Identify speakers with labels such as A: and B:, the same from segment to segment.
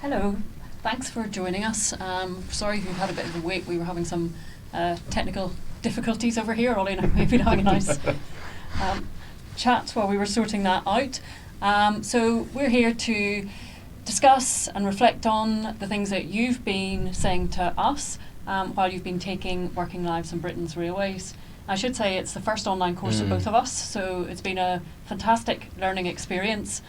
A: Hello, thanks for joining us. Sorry we've had a bit of a wait. We were having some technical difficulties over here. Ollie and I have been having a nice chat while we were sorting that out. So we're here to discuss and reflect on the things that you've been saying to us while you've been taking Working Lives in Britain's Railways. I should say it's the first online course for both of us, so it's been a fantastic learning experience.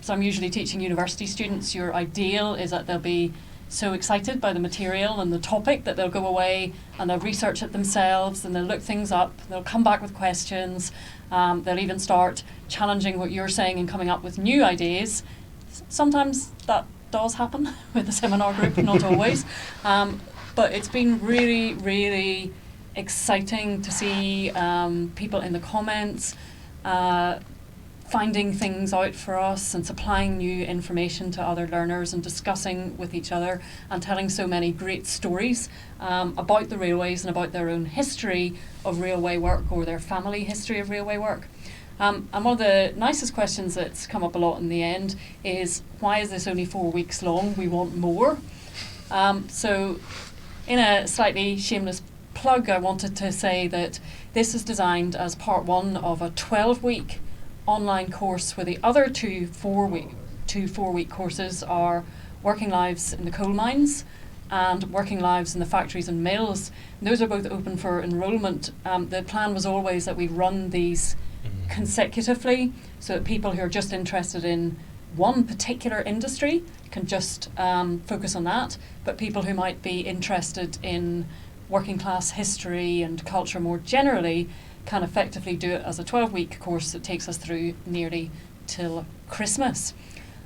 A: So I'm usually teaching university students. Your ideal is that they'll be so excited by the material and the topic that they'll go away and they'll research it themselves and they'll look things up, they'll come back with questions, they'll even start challenging what you're saying and coming up with new ideas. Sometimes that does happen with the seminar group, not always. But it's been really, really exciting to see people in the comments finding things out for us and supplying new information to other learners and discussing with each other and telling so many great stories about the railways and about their own history of railway work or their family history of railway work. And one of the nicest questions that's come up a lot in the end is, why is this only 4 weeks long? We want more. So in a slightly shameless plug, I wanted to say that this is designed as part one of a 12-week online course where the other two four-week courses are Working Lives in the Coal Mines and Working Lives in the Factories and Mills. And those are both open for enrolment. The plan was always that we run these consecutively so that people who are just interested in one particular industry can just focus on that, but people who might be interested in working class history and culture more generally can effectively do it as a 12-week course that takes us through nearly till Christmas.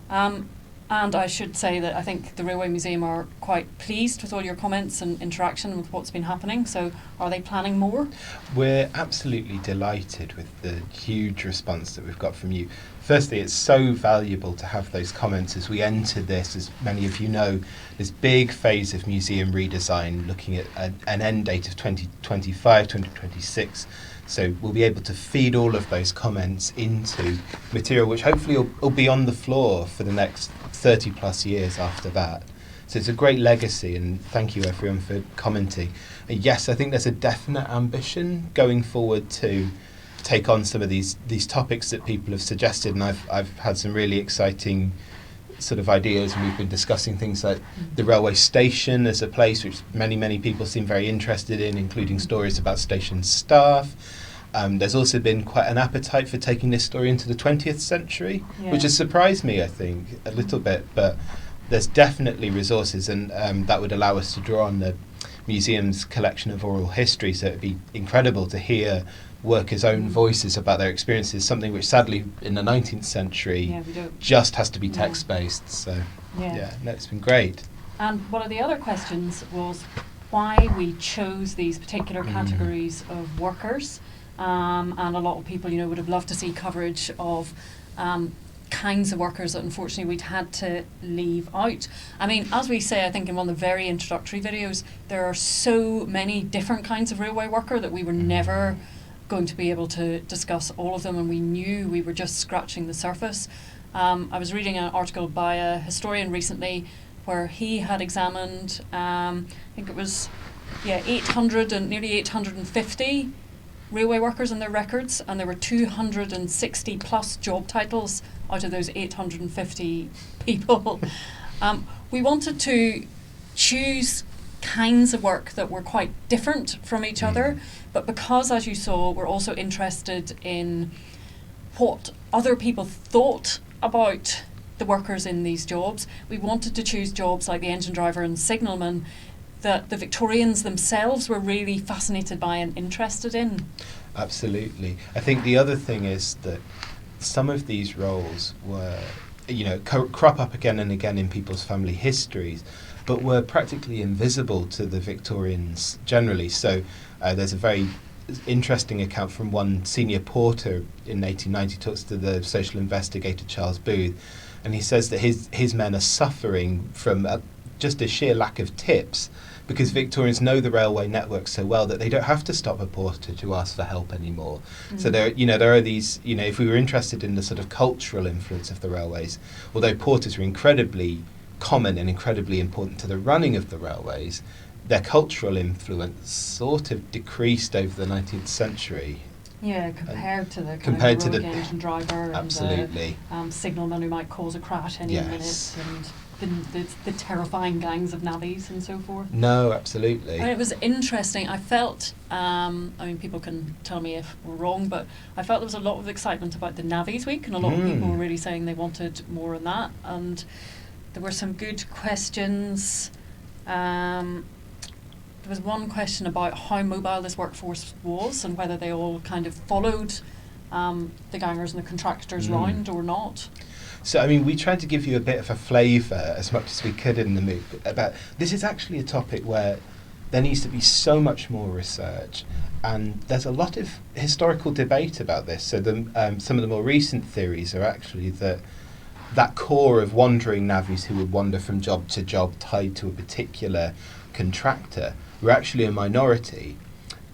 A: And I should say that I think the Railway Museum are quite pleased with all your comments and interaction with what's been happening. So are they planning more?
B: We're absolutely delighted with the huge response that we've got from you. Firstly, it's so valuable to have those comments as we enter this, as many of you know, this big phase of museum redesign looking at an end date of 2025, 2026. So we'll be able to feed all of those comments into material which hopefully will be on the floor for the next 30 plus years after that. So it's a great legacy, and thank you everyone for commenting. And yes, I think there's a definite ambition going forward to take on some of these topics that people have suggested, and I've had some really exciting sort of ideas, and we've been discussing things like the railway station as a place which many people seem very interested in, including stories about station staff. There's also been quite an appetite for taking this story into the 20th century, which has surprised me, I think, a little bit, but there's definitely resources, and that would allow us to draw on the museum's collection of oral history, so it'd be incredible to hear workers' own voices about their experiences, something which sadly in the 19th century just has to be text-based. So no, it's been great.
A: And one of the other questions was why we chose these particular categories of workers. And a lot of people, would have loved to see coverage of kinds of workers that unfortunately we'd had to leave out. I mean, as we say, I think in one of the very introductory videos, there are so many different kinds of railway worker that we were never going to be able to discuss all of them, and we knew we were just scratching the surface. I was reading an article by a historian recently where he had examined, I think it was 800 and nearly 850 railway workers in their records, and there were 260 plus job titles out of those 850 people. We wanted to choose kinds of work that were quite different from each other, but because, as you saw, we're also interested in what other people thought about the workers in these jobs, we wanted to choose jobs like the engine driver and signalman that the Victorians themselves were really fascinated by and interested in.
B: Absolutely. I think the other thing is that some of these roles were, crop up again and again in people's family histories, but were practically invisible to the Victorians generally. So there's a very interesting account from one senior porter in 1890, talks to the social investigator Charles Booth, and he says that his men are suffering from just a sheer lack of tips, because Victorians know the railway network so well that they don't have to stop a porter to ask for help anymore. So there are these, if we were interested in the sort of cultural influence of the railways, although porters were incredibly common and incredibly important to the running of the railways, their cultural influence sort of decreased over the 19th century.
A: Yeah, compared to the
B: compared to
A: heroic
B: the
A: engine driver
B: absolutely
A: and the signalman who might cause a crash any
B: Yes.
A: minute, and the terrifying gangs of navvies and so forth.
B: No, absolutely.
A: I mean, it was interesting. I felt, I mean, people can tell me if we're wrong, but I felt there was a lot of excitement about the Navies Week, and a lot of people were really saying they wanted more on that. And there were some good questions. There was one question about how mobile this workforce was and whether they all kind of followed the gangers and the contractors round or not.
B: So, I mean, we tried to give you a bit of a flavour as much as we could in the MOOC about this is actually a topic where there needs to be so much more research, and there's a lot of historical debate about this. So some of the more recent theories are actually that core of wandering navvies who would wander from job to job tied to a particular contractor were actually a minority.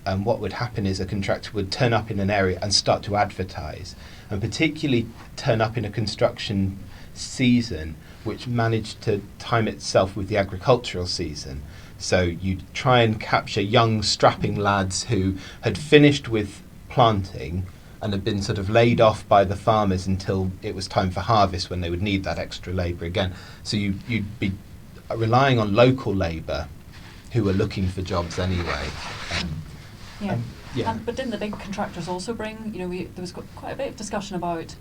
B: And what would happen is a contractor would turn up in an area and start to advertise, and particularly turn up in a construction season which managed to time itself with the agricultural season. So you'd try and capture young strapping lads who had finished with planting and had been sort of laid off by the farmers until it was time for harvest, when they would need that extra labour again. So you'd be relying on local labour who were looking for jobs anyway.
A: But didn't the big contractors also bring, there was quite a bit of discussion about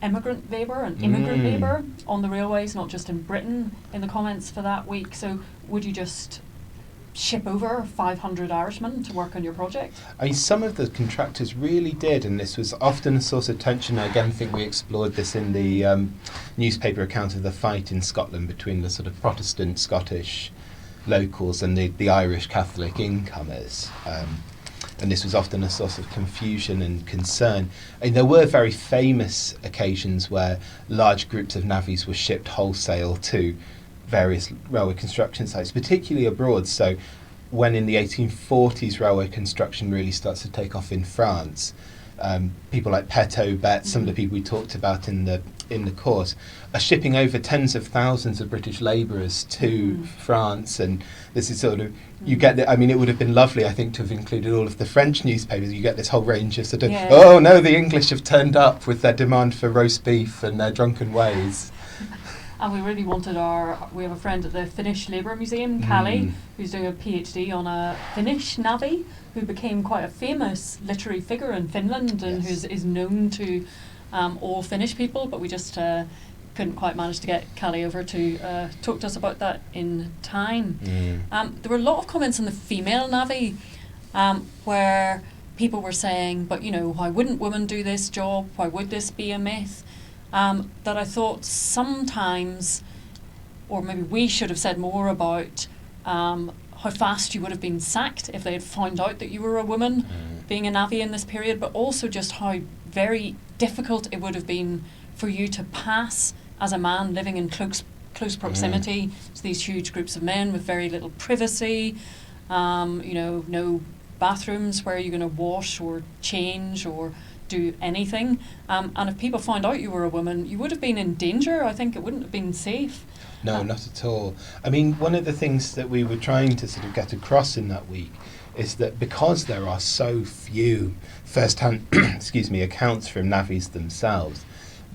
A: immigrant labour and immigrant labour on the railways, not just in Britain, in the comments for that week. So would you just ship over 500 Irishmen to work on your project?
B: I mean, some of the contractors really did, and this was often a source of tension. I again think we explored this in the newspaper account of the fight in Scotland between the sort of Protestant Scottish locals and the Irish Catholic incomers. And this was often a source of confusion and concern. And there were very famous occasions where large groups of navvies were shipped wholesale to various railway construction sites, particularly abroad. So when in the 1840s railway construction really starts to take off in France, people like Peto, Bet, some of the people we talked about in the course, are shipping over tens of thousands of British labourers to France. And this is sort of, you get I mean, it would have been lovely, I think, to have included all of the French newspapers. You get this whole range of sort of, oh no, the English have turned up with their demand for roast beef and their drunken ways.
A: And we really wanted we have a friend at the Finnish Labour Museum, Callie, who's doing a PhD on a Finnish navvy who became quite a famous literary figure in Finland and who is known to all Finnish people, but we just couldn't quite manage to get Callie over to talk to us about that in time. There were a lot of comments on the female navvy where people were saying, but why wouldn't women do this job? Why would this be a myth? That I thought sometimes, or maybe we should have said more about how fast you would have been sacked if they had found out that you were a woman being a navvy in this period, but also just how very difficult it would have been for you to pass as a man living in close proximity to these huge groups of men with very little privacy, no bathrooms where you're going to wash or change or do anything. And if people found out you were a woman, you would have been in danger. I think it wouldn't have been safe.
B: No, not at all. I mean, one of the things that we were trying to sort of get across in that week is that because there are so few first-hand accounts from navvies themselves,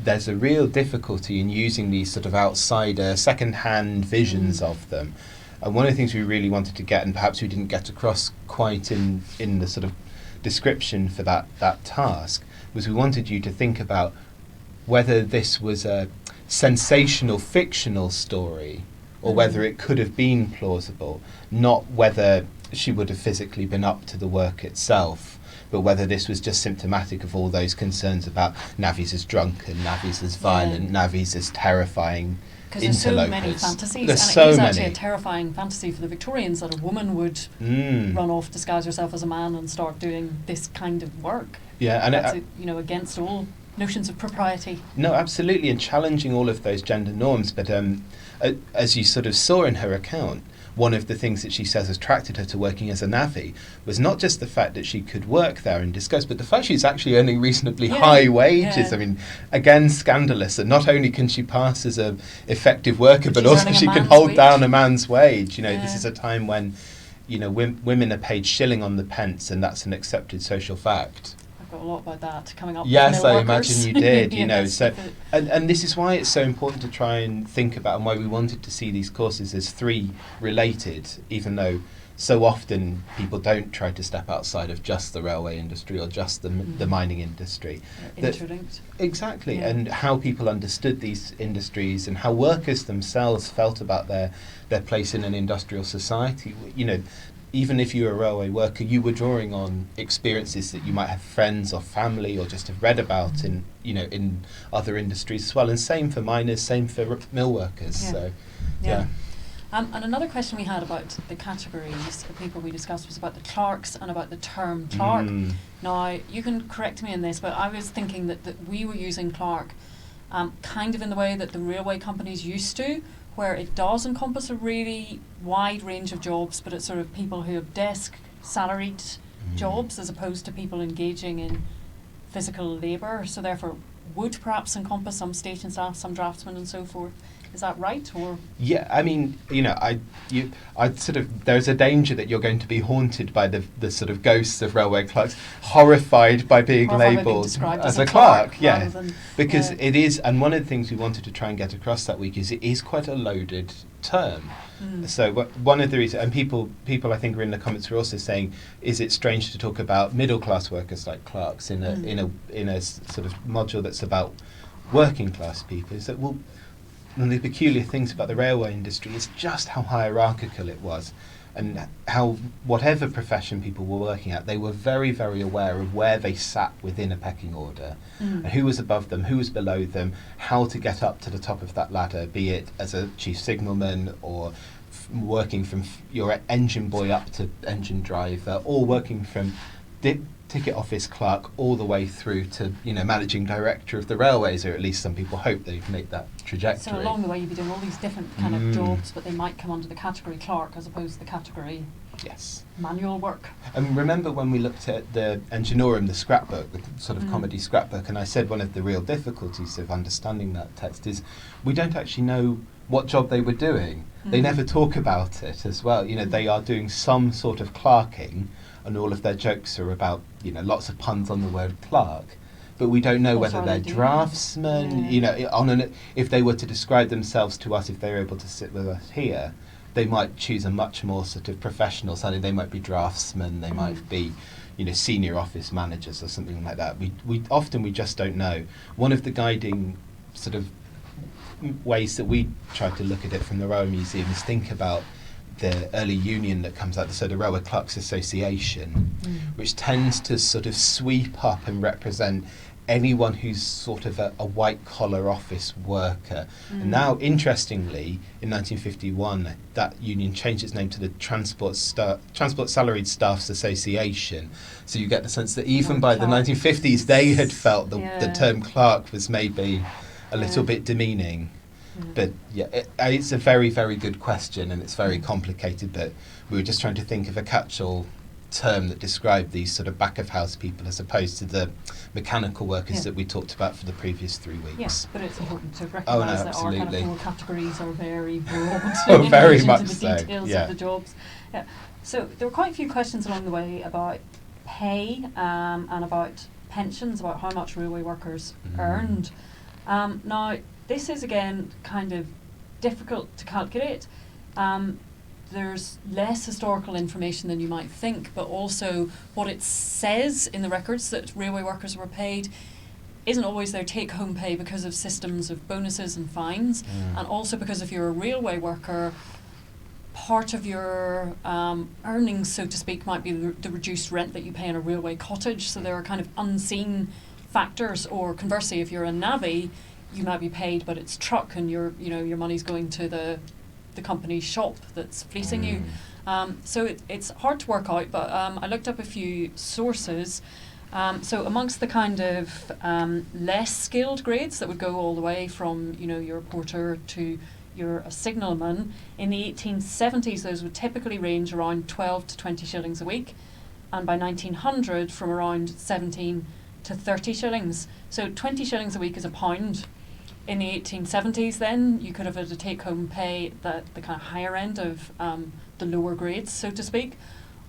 B: there's a real difficulty in using these sort of outsider, second-hand visions of them. And one of the things we really wanted to get, and perhaps we didn't get across quite in the sort of description for that task, was we wanted you to think about whether this was a sensational fictional story or whether it could have been plausible, not whether she would have physically been up to the work itself, but whether this was just symptomatic of all those concerns about navvies as drunken, navvies as violent, navvies as terrifying
A: because there's so many fantasies, and it was actually a terrifying fantasy for the Victorians that a woman would run off, disguise herself as a man and start doing this kind of work.
B: Yeah, and
A: that's against all notions of propriety.
B: No, absolutely, and challenging all of those gender norms. But as you sort of saw in her account, one of the things that she says attracted her to working as a navvy was not just the fact that she could work there and discuss, but the fact she's actually earning reasonably high wages. I mean, again, scandalous. And not only can she pass as an effective worker, but also she can hold down a man's wage. This is a time when, women are paid shilling on the pence, and that's an accepted social fact.
A: Got a lot about that coming up.
B: Yes, I imagine you did. And this is why it's so important to try and think about, and why we wanted to see these courses as three related, even though so often people don't try to step outside of just the railway industry or just the mining industry.
A: Interlinked.
B: Exactly, and how people understood these industries and how workers themselves felt about their place in an industrial society. Even if you were a railway worker, you were drawing on experiences that you might have friends or family or just have read about in other industries as well. And same for miners, same for mill workers.
A: Yeah.
B: So,
A: And another question we had about the categories of people we discussed was about the clerks and about the term clerk. Now, you can correct me on this, but I was thinking that we were using clerk kind of in the way that the railway companies used to, where it does encompass a really wide range of jobs, but it's sort of people who have desk salaried jobs as opposed to people engaging in physical labour. So therefore would perhaps encompass some station staff, some draftsmen and so forth. Is that right? Or
B: yeah, I mean, I sort of, there's a danger that you're going to be haunted by the sort of ghosts of railway clerks, horrified by being labelled as a clerk. Because it is, and one of the things we wanted to try and get across that week is it is quite a loaded term. So one of the reasons, and people I think are in the comments were also saying, is it strange to talk about middle class workers like clerks in a sort of module that's about working class people? Is that, well, one of the peculiar things about the railway industry is just how hierarchical it was, and how whatever profession people were working at, they were very, very aware of where they sat within a pecking order, and who was above them, who was below them, how to get up to the top of that ladder, be it as a chief signalman or working from your engine boy up to engine driver, or working from ticket office clerk all the way through to managing director of the railways, or at least some people hope they've made that trajectory.
A: So along the way you'd be doing all these different kind of jobs, but they might come under the category clerk as opposed to the category manual work. And
B: remember when we looked at the Engineering, the scrapbook, the sort of comedy scrapbook, and I said one of the real difficulties of understanding that text is we don't actually know what job they were doing. They never talk about it as well. They are doing some sort of clerking, and all of their jokes are about, lots of puns on the word clerk. But we don't know whether they're draftsmen, if they were to describe themselves to us, if they were able to sit with us here, they might choose a much more sort of professional sounding. They might be draftsmen, they might be, senior office managers or something like that. We often just don't know. One of the guiding sort of ways that we try to look at it from the Railway Museum is think about the early union that comes out, so the Railway Clerks Association, which tends to sort of sweep up and represent anyone who's sort of a white-collar office worker. And now, interestingly, in 1951, that union changed its name to the Transport Salaried Staffs Association. So you get the sense that even by the 1950s, they had felt the term clerk was maybe a little bit demeaning. But it's a very, very good question, and it's very complicated, but we were just trying to think of a catch-all term that described these sort of back-of-house people as opposed to the mechanical workers that we talked about for the previous 3 weeks.
A: Yes, but it's important to recognise that our kind of 4 categories are very broad in
B: very
A: relation
B: much
A: to the
B: so,
A: details of the jobs. So there were quite a few questions along the way about pay and about pensions, about how much railway workers earned. Now, this is again kind of difficult to calculate. There's less historical information than you might think, but also what it says in the records that railway workers were paid isn't always their take-home pay because of systems of bonuses and fines, and also because if you're a railway worker, part of your earnings, so to speak, might be the reduced rent that you pay in a railway cottage. So there are kind of unseen factors. Or conversely, if you're a navvy, you might be paid, but it's truck, and your money's going to the company's shop that's fleecing you. So it's hard to work out, but I looked up a few sources. So amongst the kind of less skilled grades that would go all the way from your porter to you're a signalman. In the 1870s, those would typically range around 12 to 20 shillings a week, and by 1900 from around 17 to 30 shillings. So 20 shillings a week is £1. In the 1870s then, you could have had a take-home pay, the kind of higher end of the lower grades, so to speak,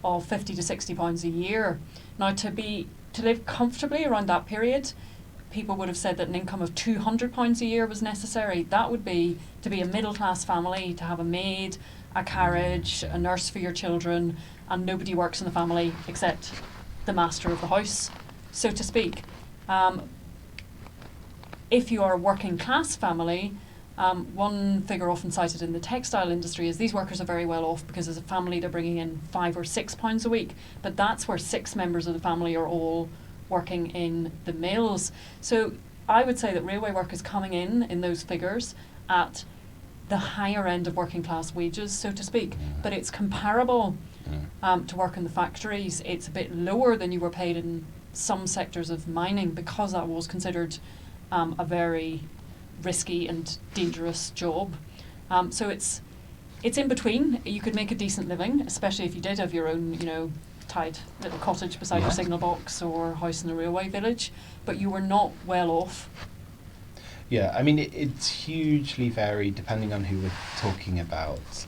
A: of £50 to £60 a year. Now to live comfortably around that period, people would have said that an income of £200 a year was necessary. That would be to be a middle-class family, to have a maid, a carriage, a nurse for your children, and nobody works in the family except the master of the house, so to speak. If you are a working class family, one figure often cited in the textile industry is these workers are very well off because as a family they're bringing in £5 or £6 a week, but that's where 6 members of the family are all working in the mills. So I would say that railway work is coming in those figures at the higher end of working class wages, so to speak, but it's comparable to work in the factories. It's a bit lower than you were paid in some sectors of mining because that was considered a very risky and dangerous job. So it's in between. You could make a decent living, especially if you did have your own, tied little cottage beside your signal box or house in a railway village, but you were not well off.
B: Yeah, I mean, it's hugely varied depending on who we're talking about.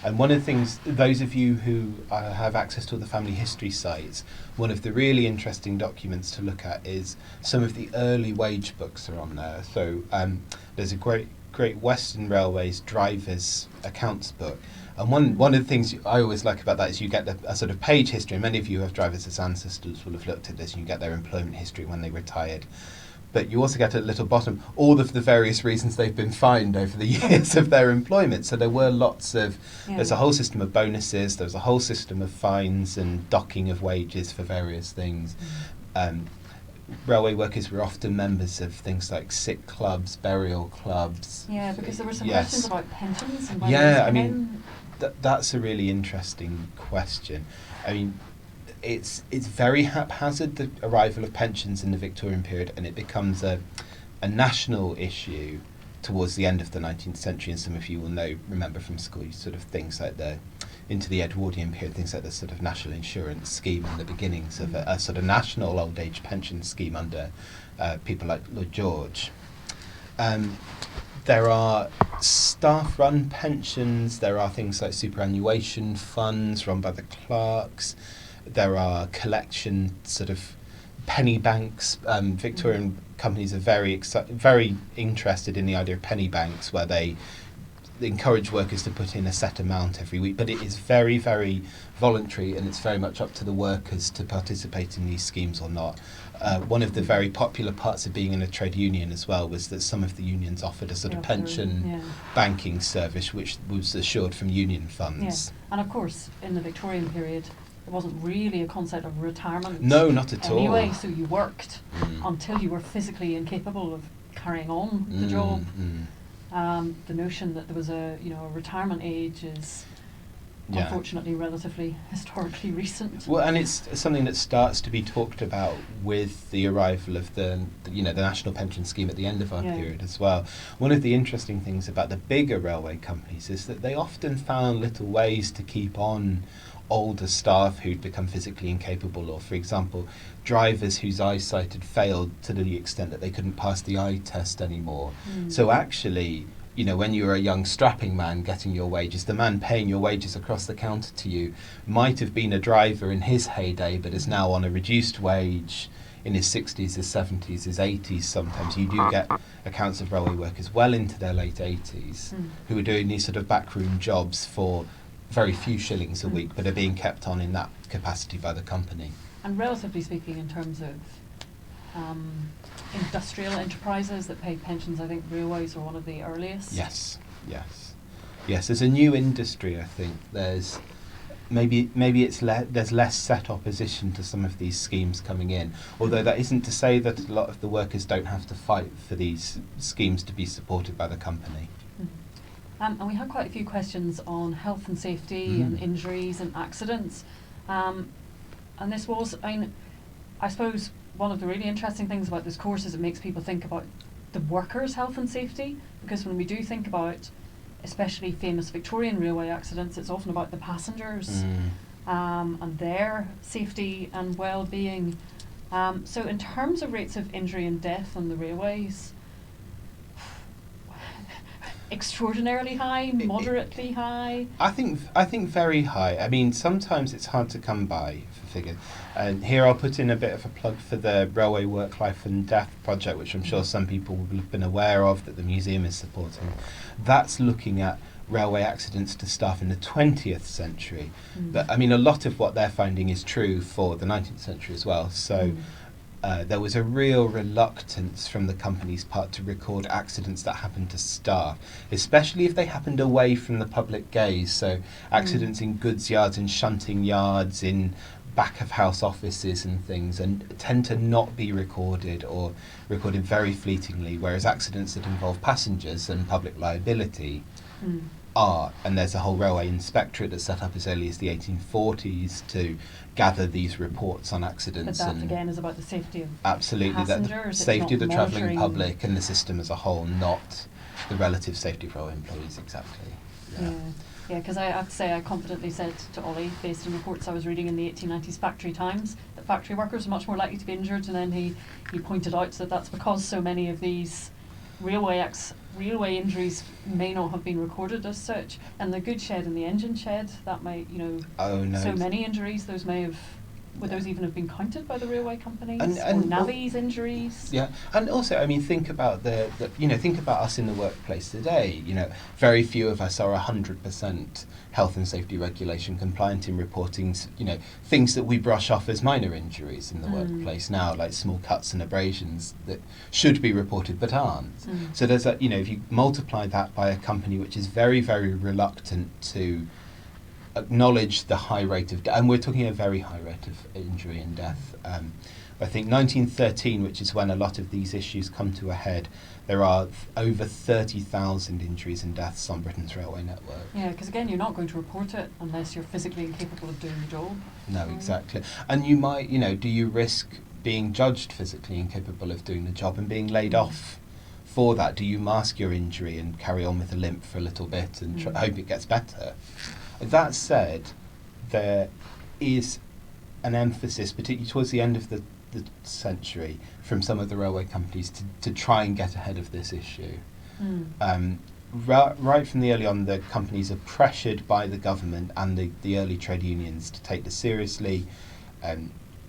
B: And one of the things, those of you who have access to all the family history sites, one of the really interesting documents to look at is some of the early wage books are on there. So there's a Great Western Railways drivers accounts book. And one of the things I always like about that is you get a sort of page history. Many of you who have drivers as ancestors will have looked at this, and you get their employment history when they retired. But you also get at the little bottom all of the various reasons they've been fined over the years of their employment. So there were lots of, there's a whole system of bonuses, there's a whole system of fines and docking of wages for various things. Railway workers were often members of things like sick clubs, burial clubs.
A: Yeah, because there were some questions about pensions and
B: that's a really interesting question. I mean, it's very haphazard, the arrival of pensions in the Victorian period, and it becomes a national issue towards the end of the 19th century. And some of you will remember from school sort of things like into the Edwardian period, things like the sort of national insurance scheme and the beginnings of a sort of national old age pension scheme under people like Lord George. There are staff-run pensions, there are things like superannuation funds run by the clerks, there are collection sort of penny banks. Victorian companies are very interested in the idea of penny banks, where they encourage workers to put in a set amount every week, but it is very, very voluntary, and it's very much up to the workers to participate in these schemes or not. One of the very popular parts of being in a trade union as well was that some of the unions offered a sort of pension banking service which was assured from union funds.
A: Yeah. And of course, in the Victorian period, there wasn't really a concept of retirement.
B: No, not at all.
A: Anyway, so you worked until you were physically incapable of carrying on the job. The notion that there was a retirement age is unfortunately relatively historically recent.
B: Well, and it's something that starts to be talked about with the arrival of the national pension scheme at the end of our period as well. One of the interesting things about the bigger railway companies is that they often found little ways to keep on older staff who'd become physically incapable, or for example drivers whose eyesight had failed to the extent that they couldn't pass the eye test anymore. So actually, when you were a young strapping man getting your wages, the man paying your wages across the counter to you might have been a driver in his heyday, but is now on a reduced wage in his 60s, his 70s, his 80s sometimes. You do get accounts of railway workers well into their late 80s who are doing these sort of backroom jobs for very few shillings a week, but are being kept on in that capacity by the company. And
A: relatively speaking, in terms of industrial enterprises that paid pensions, I think railways were one of the earliest.
B: Yes. As a new industry, I think there's maybe there's less set opposition to some of these schemes coming in. Although that isn't to say that a lot of the workers don't have to fight for these schemes to be supported by the company.
A: And we had quite a few questions on health and safety and injuries and accidents. And this was, I suppose, one of the really interesting things about this course is it makes people think about the workers' health and safety, because when we do think about especially famous Victorian railway accidents, it's often about the passengers and their safety and well-being. So in terms of rates of injury and death on the railways, extraordinarily high, moderately high?
B: I think very high. I mean, sometimes it's hard to come by for figures. And here I'll put in a bit of a plug for the Railway Work, Life and Death project, which I'm sure some people will have been aware of, that the museum is supporting. That's looking at railway accidents to staff in the 20th century. But I mean, a lot of what they're finding is true for the 19th century as well. So there was a real reluctance from the company's part to record accidents that happened to staff, especially if they happened away from the public gaze. So accidents in goods yards and shunting yards, in back of house offices and things, and tend to not be recorded or recorded very fleetingly, whereas accidents that involve passengers and public liability are. And there's a whole railway inspectorate that's set up as early as the 1840s to gather these reports on accidents.
A: But that again is about the safety of
B: absolutely, that the
A: passengers.
B: safety of the travelling
A: monitoring
B: public and the system as a whole, not the relative safety of railway employees. Exactly.
A: Yeah, because I have to say, I confidently said to Ollie, based on reports I was reading in the 1890s Factory Times, that factory workers are much more likely to be injured, and then he pointed out that that's because so many of these railway injuries may not have been recorded as such. And the goods shed and the engine shed, that might, so many injuries, those may have, would those even have been counted by the railway companies?
B: And
A: or navvies injuries?
B: Yeah, and also, I mean, think about think about us in the workplace today. Very few of us are 100% health and safety regulation compliant in reporting, things that we brush off as minor injuries in the workplace now, like small cuts and abrasions that should be reported but aren't. So there's a, if you multiply that by a company which is very, very reluctant to acknowledge the high rate of and we're talking a very high rate of injury and death. I think 1913, which is when a lot of these issues come to a head, there are over 30,000 injuries and deaths on Britain's railway network.
A: Yeah, because again, you're not going to report it unless you're physically incapable of doing the job.
B: No, exactly. And you might, do you risk being judged physically incapable of doing the job and being laid off for that? Do you mask your injury and carry on with a limp for a little bit and hope it gets better? That said, there is an emphasis, particularly towards the end of the century, from some of the railway companies to try and get ahead of this issue. Right from the early on, the companies are pressured by the government and the early trade unions to take this seriously.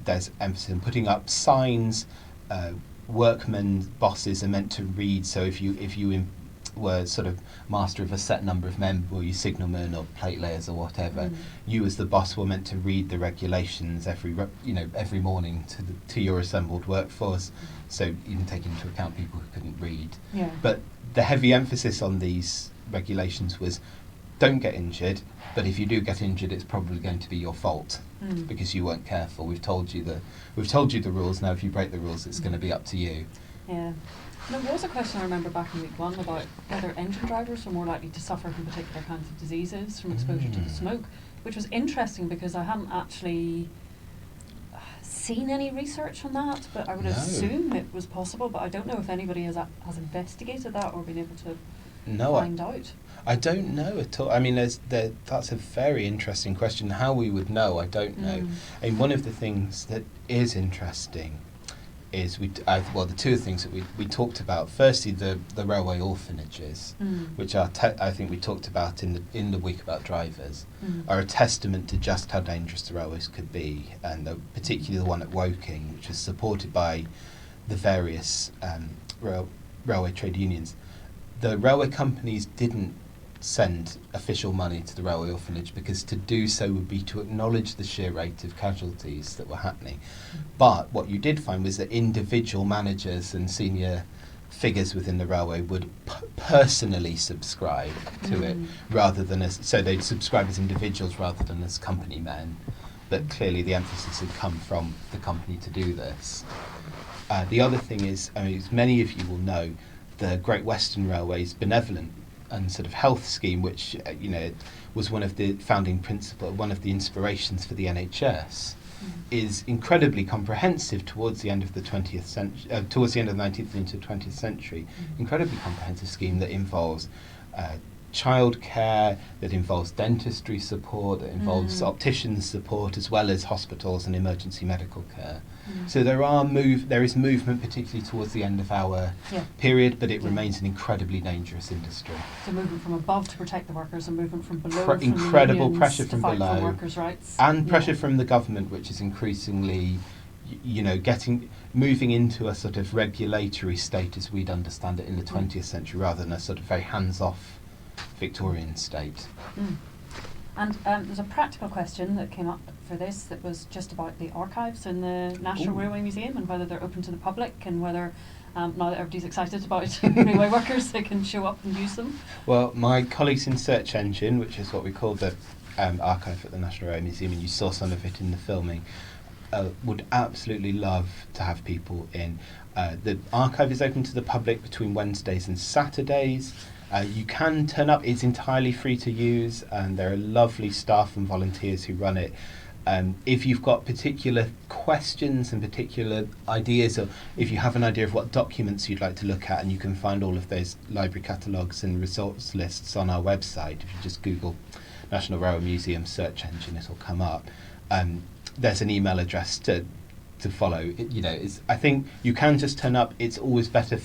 B: There's emphasis on putting up signs. Workmen bosses are meant to read, so if you were sort of master of a set number of men, were you signalmen or plate layers or whatever, you as the boss were meant to read the regulations every morning to your assembled workforce, so you can take into account people who couldn't read.
A: Yeah.
B: But the heavy emphasis on these regulations was, don't get injured, but if you do get injured, it's probably going to be your fault because you weren't careful. We've told you the rules. Now, if you break the rules, it's going to be up to you.
A: Yeah. There was a question I remember back in week 1 about whether engine drivers were more likely to suffer from particular kinds of diseases from exposure to the smoke, which was interesting because I hadn't actually seen any research on that, but I would assume it was possible, but I don't know if anybody has investigated that or been able to find out.
B: I don't know at all. I mean, that's a very interesting question. How we would know, I don't know. And one of the things that is interesting is the two things that we talked about. Firstly, the railway orphanages, which are I think we talked about in the week about drivers, are a testament to just how dangerous the railways could be, and particularly the one at Woking, which was supported by the various railway trade unions. The railway companies didn't send official money to the railway orphanage because to do so would be to acknowledge the sheer rate of casualties that were happening. But what you did find was that individual managers and senior figures within the railway would personally subscribe to it, rather than so they'd subscribe as individuals rather than as company men. But clearly the emphasis had come from the company to do this. The other thing is, as many of you will know, the Great Western Railway's benevolent and sort of health scheme, which was one of the founding one of the inspirations for the NHS, is incredibly comprehensive towards the end of the 20th century, towards the end of the 19th and into the 20th century. Incredibly comprehensive scheme that involves childcare, that involves dentistry support, that involves opticians support, as well as hospitals and emergency medical care. So there is movement, particularly towards the end of our period, but it remains an incredibly dangerous industry.
A: So movement from above to protect the workers, and movement from below.
B: Incredible pressure from below,
A: for workers' rights,
B: and pressure from the government, which is increasingly, moving into a sort of regulatory state as we'd understand it in the 20th century, rather than a sort of very hands-off Victorian state.
A: And there's a practical question that came up for this that was just about the archives in the National Railway Museum, and whether they're open to the public, and whether now that everybody's excited about railway workers, they can show up and use them.
B: Well, my colleagues in Search Engine, which is what we call the archive at the National Railway Museum, and you saw some of it in the filming, would absolutely love to have people in. The archive is open to the public between Wednesdays and Saturdays. You can turn up, it's entirely free to use, and there are lovely staff and volunteers who run it. If you've got particular questions and particular ideas, or if you have an idea of what documents you'd like to look at, and you can find all of those library catalogues and resource lists on our website. If you just Google National Railway Museum Search Engine, it'll come up. There's an email address to follow. I think you can just turn up. It's always better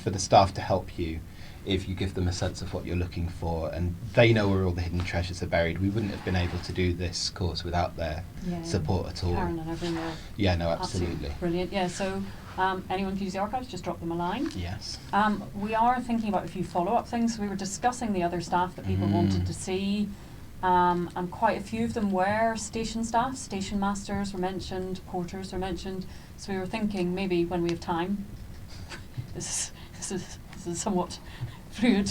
B: for the staff to help you if you give them a sense of what you're looking for, and they know where all the hidden treasures are buried. We wouldn't have been able to do this course without their support at all.
A: Karen and everyone.
B: Yeah, no, absolutely.
A: Brilliant. Yeah, so anyone can use the archives, just drop them a line.
B: Yes.
A: We are thinking about a few follow-up things. We were discussing the other staff that people wanted to see, and quite a few of them were station staff. Station masters were mentioned, porters were mentioned. So we were thinking maybe when we have time, this is somewhat fluid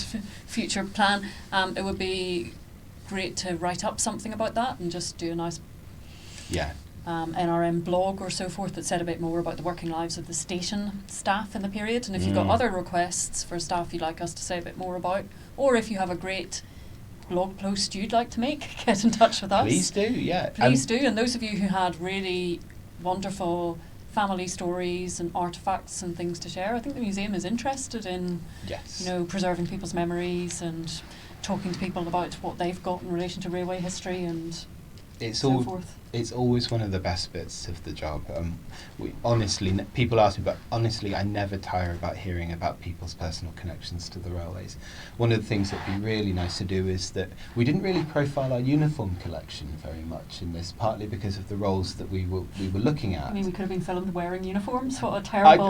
A: future plan, it would be great to write up something about that and just do a nice NRM blog or so forth that said a bit more about the working lives of the station staff in the period. And if you've got other requests for staff you'd like us to say a bit more about, or if you have a great blog post you'd like to make, get in touch with us.
B: Please do, yeah.
A: Please do. And those of you who had really wonderful family stories and artefacts and things to share, I think the museum is interested in preserving people's memories and talking to people about what they've got in relation to railway history and so forth. It's always one of the best bits of the job. People ask me, but honestly, I never tire about hearing about people's personal connections to the railways. One of the things that would be really nice to do is that we didn't really profile our uniform collection very much in this, partly because of the roles that we were looking at. I mean, we could have been filmed wearing uniforms. What a terrible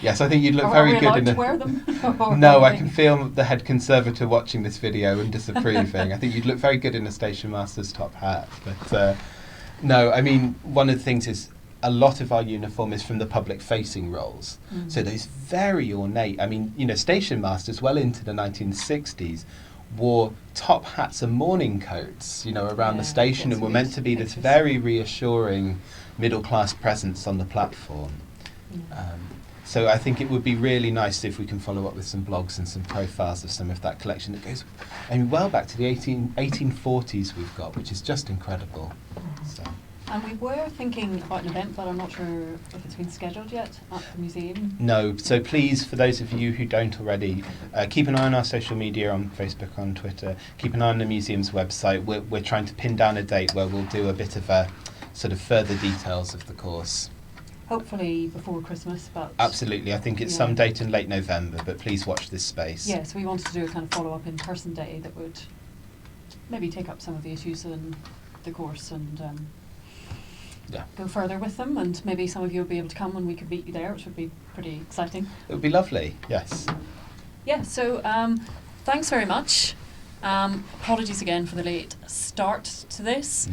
B: Yes, I think you'd look very good in
A: to wear them?
B: No, I can feel the head conservator watching this video and disapproving. I think you'd look very good in a station master's top hat. But no, I mean, one of the things is a lot of our uniform is from the public-facing roles. So those very ornate, I mean, station masters well into the 1960s wore top hats and morning coats, around the station, and were meant to be this very reassuring middle-class presence on the platform. So I think it would be really nice if we can follow up with some blogs and some profiles of some of that collection that goes, well back to the 1840s we've got, which is just incredible. So.
A: And we were thinking about an event, but I'm not sure if it's been scheduled yet at the museum.
B: No, so please, for those of you who don't already, keep an eye on our social media, on Facebook, on Twitter. Keep an eye on the museum's website. We're trying to pin down a date where we'll do a bit of a sort of further details of the course.
A: Hopefully before Christmas, but...
B: Absolutely, I think it's some date in late November, but please watch this space.
A: Yes, we wanted to do a kind of follow-up in-person day that would maybe take up some of the issues in the course and go further with them, and maybe some of you will be able to come and we could meet you there, which would be pretty exciting. It
B: would be lovely, yes.
A: Yeah, so thanks very much. Apologies again for the late start to this.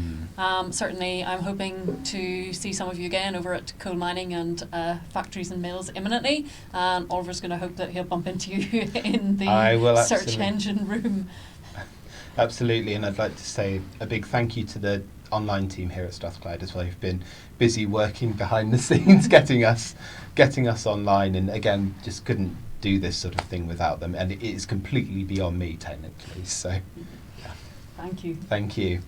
A: Certainly I'm hoping to see some of you again over at coal mining and factories and mills imminently, and Oliver's going to hope that he'll bump into you in the search engine room.
B: Absolutely, and I'd like to say a big thank you to the online team here at Strathclyde as well, who've been busy working behind the scenes getting us online, and again just couldn't do this sort of thing without them, and it is completely beyond me technically, so
A: Thank you.
B: Thank you.